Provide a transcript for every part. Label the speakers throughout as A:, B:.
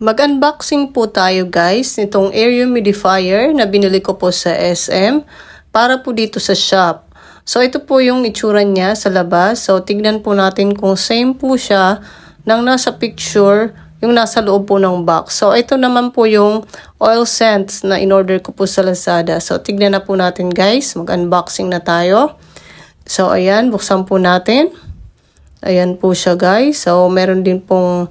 A: Mag-unboxing po tayo guys nitong air humidifier na binili ko po sa SM para po dito sa shop. So ito po yung itsura niya sa labas. So tignan po natin kung same po siya ng nasa picture yung nasa loob po ng box. So ito naman po yung oil scents na in-order ko po sa Lazada. So tignan na po natin guys. Mag-unboxing na tayo. So ayan, buksan po natin. Ayan po siya guys. So meron din pong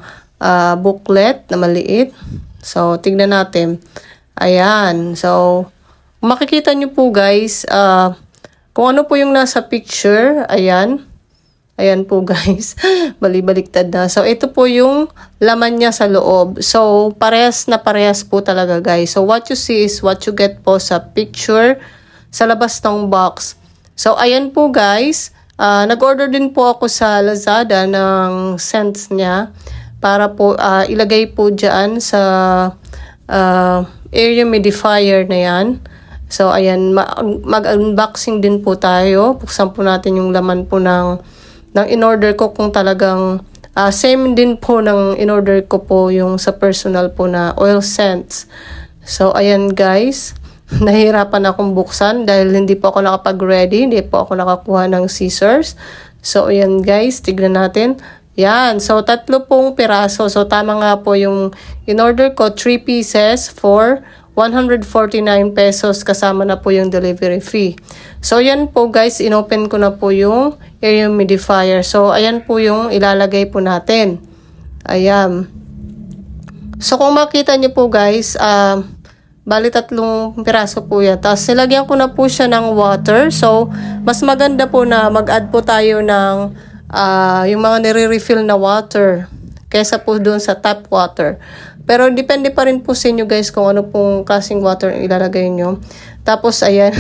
A: booklet na maliit. So, tignan natin. Ayan. So, makikita nyo po guys, kung ano po yung nasa picture. Ayan. Ayan po guys. Bali-baliktad na. So, ito po yung laman niya sa loob. So, parehas na parehas po talaga guys. So, what you see is what you get po sa picture sa labas ng box. So, ayan po guys. Nag-order din po ako sa Lazada ng scents niya. Para po ilagay po dyan sa air humidifier na yan. So, ayan, mag-unboxing din po tayo. Buksan po natin yung laman po ng in-order ko kung talagang same din po ng in-order ko po yung sa personal po na oil scents. So, ayan guys. Nahihirapan akong buksan dahil hindi po ako nakapag-ready. Hindi po ako nakakuha ng scissors. So, ayan guys, tignan natin. Yan. So, 3 pong piraso. So, tama nga po yung in-order ko. 3 pieces for 149 pesos kasama na po yung delivery fee. So, yan po guys. Inopen ko na po yung air humidifier. So, ayan po yung ilalagay po natin. Ayan. So, kung makita nyo po guys, bali 3 piraso po yan. Tapos, nilagyan ko na po siya ng water. So, mas maganda po na mag-add po tayo ng yung mga nire-refill na water kaysa po doon sa tap water. Pero depende pa rin po sa inyo guys kung ano pong klaseng water ilalagay nyo. Tapos ayan,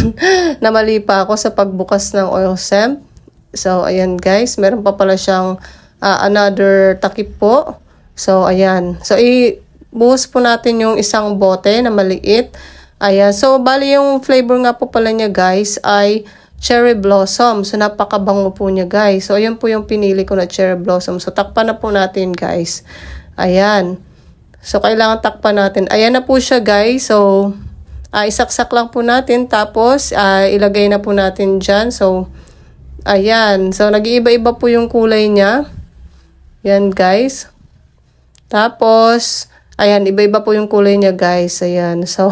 A: namali pa ako sa pagbukas ng oil scent. So ayan guys, meron pa pala siyang another takip po. So ayan. So ibuhos po natin yung isang bote na maliit. Ayan. So bali yung flavor nga po pala niya guys ay cherry blossom. So, napakabango po niya, guys. So, ayan po yung pinili ko na cherry blossom. So, takpan na po natin, guys. Ayan. So, kailangan takpan natin. Ayan na po siya, guys. So, isaksak lang po natin. Tapos, ilagay na po natin dyan. So, ayan. So, nag-iiba-iba po yung kulay niya. Yan, guys. Tapos, ayan, iba-iba po yung kulay niya, guys. Ayan. So,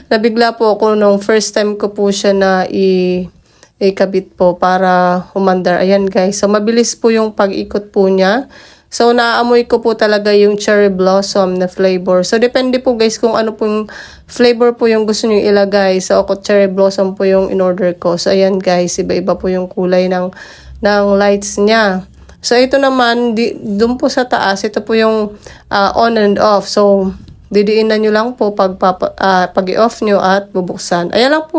A: nabigla po ako nung first time ko po siya na ikabit po para humandar. Ayan guys. So, mabilis po yung pag-ikot po niya. So, naamoy ko po talaga yung cherry blossom na flavor. So, depende po guys kung ano pong flavor po yung gusto nyo ilagay. So, ako cherry blossom po yung in-order ko. So, ayan guys. Iba-iba po yung kulay ng lights niya. So, ito naman, dun po sa taas, ito po yung on and off. So, didiinan nyo lang po pag i-off nyo at bubuksan. Ayan lang po.